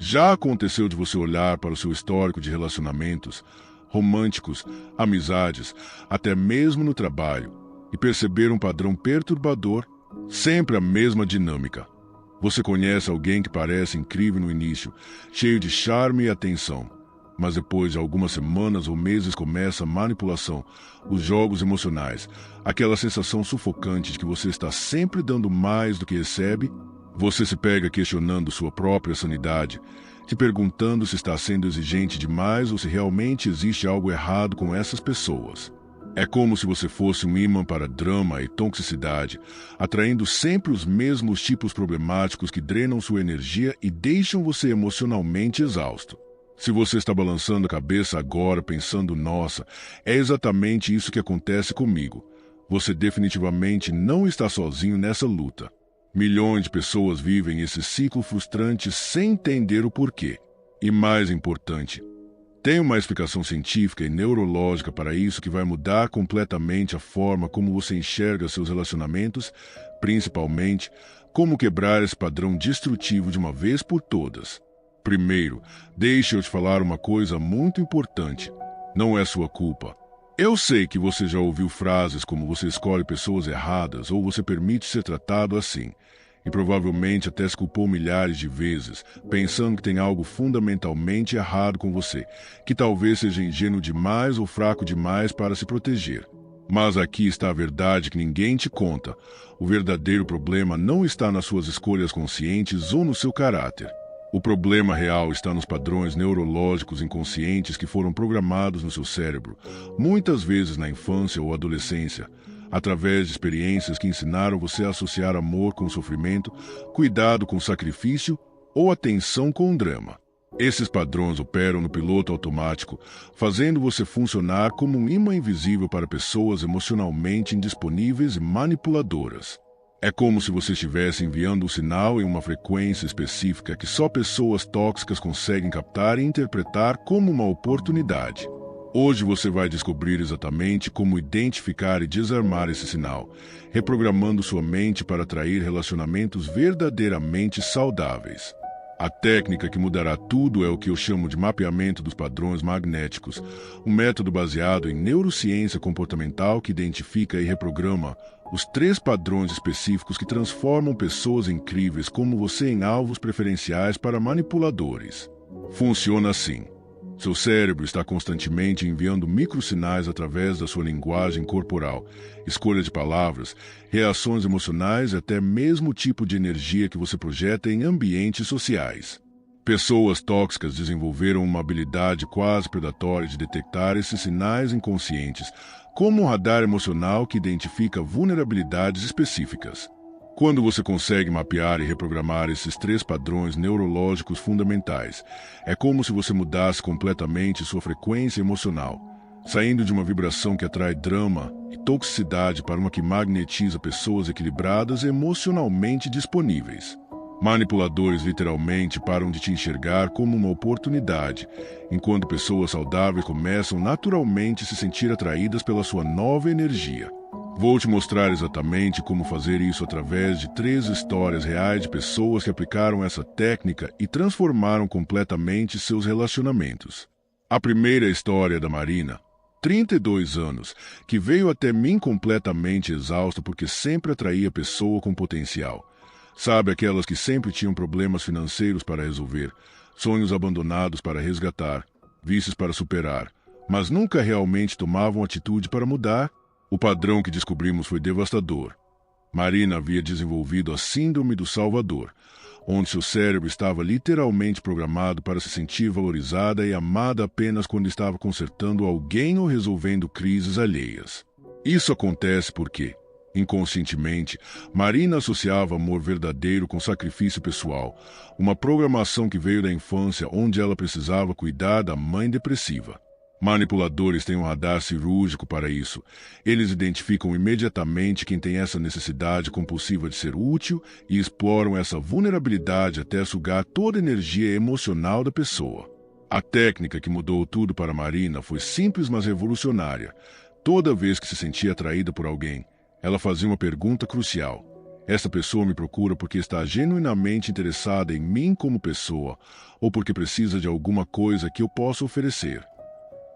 Já aconteceu de você olhar para o seu histórico de relacionamentos românticos, amizades, até mesmo no trabalho, e perceber um padrão perturbador? Sempre a mesma dinâmica. Você conhece alguém que parece incrível no início, cheio de charme e atenção, mas depois de algumas semanas ou meses começa a manipulação, os jogos emocionais, aquela sensação sufocante de que você está sempre dando mais do que recebe. Você se pega questionando sua própria sanidade, se perguntando se está sendo exigente demais ou se realmente existe algo errado com essas pessoas. É como se você fosse um imã para drama e toxicidade, atraindo sempre os mesmos tipos problemáticos que drenam sua energia e deixam você emocionalmente exausto. Se você está balançando a cabeça agora pensando, nossa, é exatamente isso que acontece comigo, você definitivamente não está sozinho nessa luta. Milhões de pessoas vivem esse ciclo frustrante sem entender o porquê. E mais importante, tem uma explicação científica e neurológica para isso que vai mudar completamente a forma como você enxerga seus relacionamentos, principalmente como quebrar esse padrão destrutivo de uma vez por todas. Primeiro, deixe eu te falar uma coisa muito importante. Não é sua culpa. Eu sei que você já ouviu frases como você escolhe pessoas erradas ou você permite ser tratado assim, e provavelmente até se culpou milhares de vezes, pensando que tem algo fundamentalmente errado com você, que talvez seja ingênuo demais ou fraco demais para se proteger. Mas aqui está a verdade que ninguém te conta. O verdadeiro problema não está nas suas escolhas conscientes ou no seu caráter. O problema real está nos padrões neurológicos inconscientes que foram programados no seu cérebro, muitas vezes na infância ou adolescência, através de experiências que ensinaram você a associar amor com sofrimento, cuidado com sacrifício ou atenção com drama. Esses padrões operam no piloto automático, fazendo você funcionar como um imã invisível para pessoas emocionalmente indisponíveis e manipuladoras. É como se você estivesse enviando um sinal em uma frequência específica que só pessoas tóxicas conseguem captar e interpretar como uma oportunidade. Hoje você vai descobrir exatamente como identificar e desarmar esse sinal, reprogramando sua mente para atrair relacionamentos verdadeiramente saudáveis. A técnica que mudará tudo é o que eu chamo de mapeamento dos padrões magnéticos, um método baseado em neurociência comportamental que identifica e reprograma os 3 padrões específicos que transformam pessoas incríveis como você em alvos preferenciais para manipuladores. Funciona assim. Seu cérebro está constantemente enviando microsinais através da sua linguagem corporal, escolha de palavras, reações emocionais e até mesmo o tipo de energia que você projeta em ambientes sociais. Pessoas tóxicas desenvolveram uma habilidade quase predatória de detectar esses sinais inconscientes, como um radar emocional que identifica vulnerabilidades específicas. Quando você consegue mapear e reprogramar esses 3 padrões neurológicos fundamentais, é como se você mudasse completamente sua frequência emocional, saindo de uma vibração que atrai drama e toxicidade para uma que magnetiza pessoas equilibradas e emocionalmente disponíveis. Manipuladores literalmente param de te enxergar como uma oportunidade, enquanto pessoas saudáveis começam naturalmente a se sentir atraídas pela sua nova energia. Vou te mostrar exatamente como fazer isso através de 3 histórias reais de pessoas que aplicaram essa técnica e transformaram completamente seus relacionamentos. A primeira história é da Marina, 32 anos, que veio até mim completamente exausta porque sempre atraía pessoa com potencial. Sabe, aquelas que sempre tinham problemas financeiros para resolver, sonhos abandonados para resgatar, vícios para superar, mas nunca realmente tomavam atitude para mudar? O padrão que descobrimos foi devastador. Marina havia desenvolvido a síndrome do Salvador, onde seu cérebro estava literalmente programado para se sentir valorizada e amada apenas quando estava consertando alguém ou resolvendo crises alheias. Isso acontece porque, inconscientemente, Marina associava amor verdadeiro com sacrifício pessoal, uma programação que veio da infância onde ela precisava cuidar da mãe depressiva. Manipuladores têm um radar cirúrgico para isso. Eles identificam imediatamente quem tem essa necessidade compulsiva de ser útil e exploram essa vulnerabilidade até sugar toda a energia emocional da pessoa. A técnica que mudou tudo para Marina foi simples, mas revolucionária. Toda vez que se sentia atraída por alguém, ela fazia uma pergunta crucial. Esta pessoa me procura porque está genuinamente interessada em mim como pessoa ou porque precisa de alguma coisa que eu possa oferecer.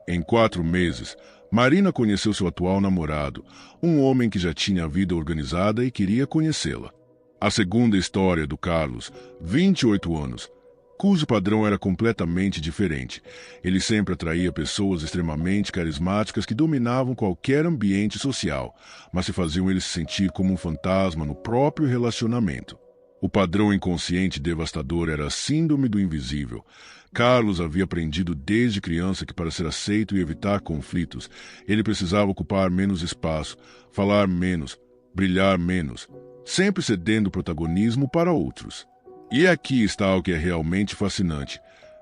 Em 4 meses, Marina conheceu seu atual namorado, um homem que já tinha a vida organizada e queria conhecê-la. A segunda história do Carlos, 28 anos, cujo padrão era completamente diferente. Ele sempre atraía pessoas extremamente carismáticas que dominavam qualquer ambiente social, mas se faziam ele se sentir como um fantasma no próprio relacionamento. O padrão inconsciente devastador era a síndrome do invisível. Carlos havia aprendido desde criança que para ser aceito e evitar conflitos, ele precisava ocupar menos espaço, falar menos, brilhar menos, sempre cedendo protagonismo para outros. E aqui está o que é realmente fascinante.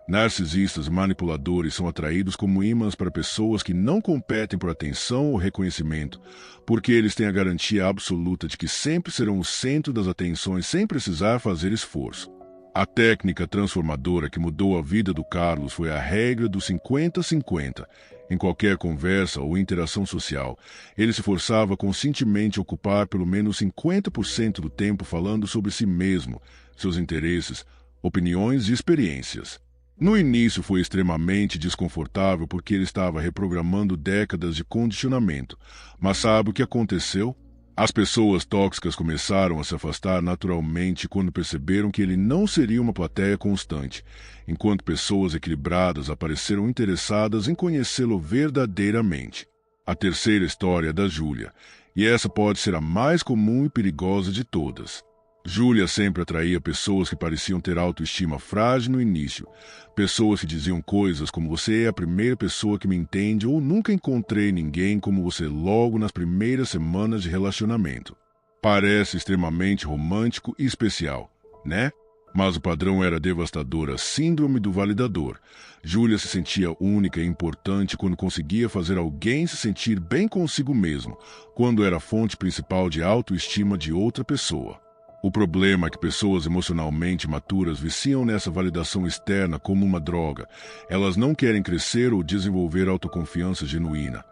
Narcisistas e manipuladores são atraídos como ímãs para pessoas que não competem por atenção ou reconhecimento, porque eles têm a garantia absoluta de que sempre serão o centro das atenções sem precisar fazer esforço. A técnica transformadora que mudou a vida do Carlos foi a regra do 50-50. Em qualquer conversa ou interação social, ele se forçava conscientemente a ocupar pelo menos 50% do tempo falando sobre si mesmo, seus interesses, opiniões e experiências. No início foi extremamente desconfortável porque ele estava reprogramando décadas de condicionamento, mas sabe o que aconteceu? As pessoas tóxicas começaram a se afastar naturalmente quando perceberam que ele não seria uma plateia constante, enquanto pessoas equilibradas apareceram interessadas em conhecê-lo verdadeiramente. A terceira história é da Júlia, e essa pode ser a mais comum e perigosa de todas. Júlia sempre atraía pessoas que pareciam ter autoestima frágil no início, pessoas que diziam coisas como "você é a primeira pessoa que me entende" ou "nunca encontrei ninguém como você" logo nas primeiras semanas de relacionamento. Parece extremamente romântico e especial, né? Mas o padrão era devastador, a síndrome do validador. Júlia se sentia única e importante quando conseguia fazer alguém se sentir bem consigo mesmo, quando era a fonte principal de autoestima de outra pessoa. O problema é que pessoas emocionalmente maturas viciam nessa validação externa como uma droga. Elas não querem crescer ou desenvolver autoconfiança genuína.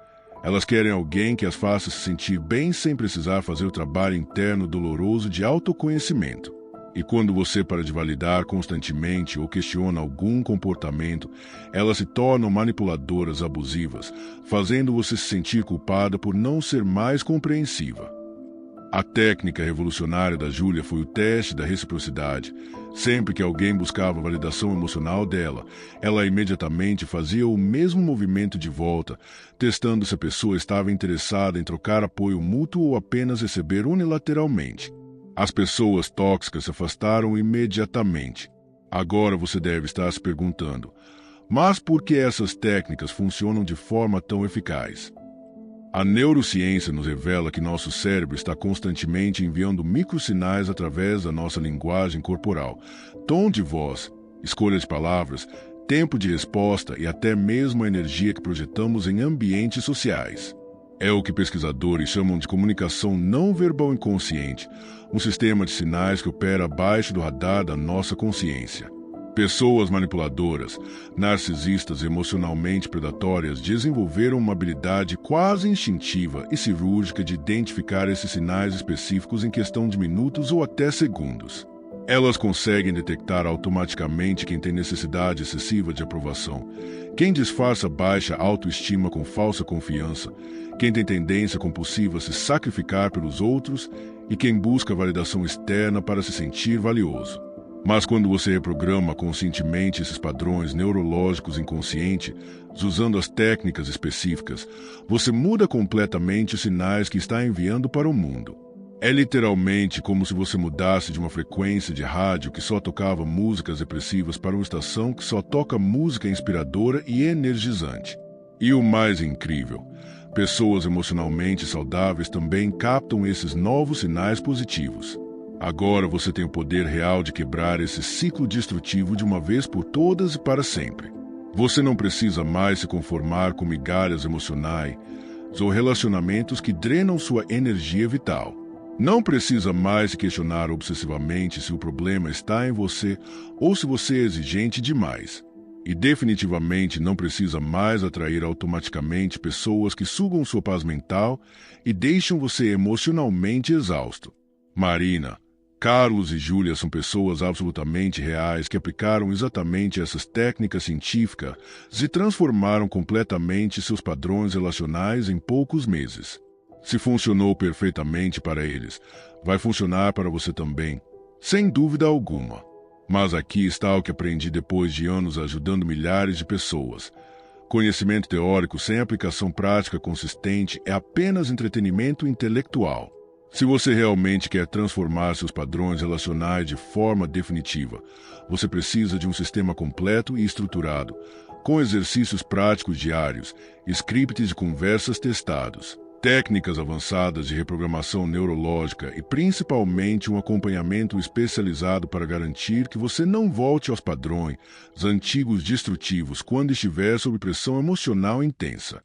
Elas querem alguém que as faça se sentir bem sem precisar fazer o trabalho interno doloroso de autoconhecimento. E quando você para de validar constantemente ou questiona algum comportamento, elas se tornam manipuladoras abusivas, fazendo você se sentir culpada por não ser mais compreensiva. A técnica revolucionária da Júlia foi o teste da reciprocidade. Sempre que alguém buscava a validação emocional dela, ela imediatamente fazia o mesmo movimento de volta, testando se a pessoa estava interessada em trocar apoio mútuo ou apenas receber unilateralmente. As pessoas tóxicas se afastaram imediatamente. Agora você deve estar se perguntando, mas por que essas técnicas funcionam de forma tão eficaz? A neurociência nos revela que nosso cérebro está constantemente enviando microsinais através da nossa linguagem corporal, tom de voz, escolha de palavras, tempo de resposta e até mesmo a energia que projetamos em ambientes sociais. É o que pesquisadores chamam de comunicação não verbal inconsciente, um sistema de sinais que opera abaixo do radar da nossa consciência. Pessoas manipuladoras, narcisistas e emocionalmente predatórias desenvolveram uma habilidade quase instintiva e cirúrgica de identificar esses sinais específicos em questão de minutos ou até segundos. Elas conseguem detectar automaticamente quem tem necessidade excessiva de aprovação, quem disfarça baixa autoestima com falsa confiança, quem tem tendência compulsiva a se sacrificar pelos outros e quem busca validação externa para se sentir valioso. Mas quando você reprograma conscientemente esses padrões neurológicos inconscientes, usando as técnicas específicas, você muda completamente os sinais que está enviando para o mundo. É literalmente como se você mudasse de uma frequência de rádio que só tocava músicas depressivas para uma estação que só toca música inspiradora e energizante. E o mais incrível, pessoas emocionalmente saudáveis também captam esses novos sinais positivos. Agora você tem o poder real de quebrar esse ciclo destrutivo de uma vez por todas e para sempre. Você não precisa mais se conformar com migalhas emocionais ou relacionamentos que drenam sua energia vital. Não precisa mais se questionar obsessivamente se o problema está em você ou se você é exigente demais. E definitivamente não precisa mais atrair automaticamente pessoas que sugam sua paz mental e deixam você emocionalmente exausto. Marina, Carlos e Júlia são pessoas absolutamente reais que aplicaram exatamente essas técnicas científicas e transformaram completamente seus padrões relacionais em poucos meses. Se funcionou perfeitamente para eles, vai funcionar para você também, sem dúvida alguma. Mas aqui está o que aprendi depois de anos ajudando milhares de pessoas. Conhecimento teórico sem aplicação prática consistente é apenas entretenimento intelectual. Se você realmente quer transformar seus padrões relacionais de forma definitiva, você precisa de um sistema completo e estruturado, com exercícios práticos diários, scripts de conversas testados, técnicas avançadas de reprogramação neurológica e principalmente um acompanhamento especializado para garantir que você não volte aos padrões antigos destrutivos quando estiver sob pressão emocional intensa.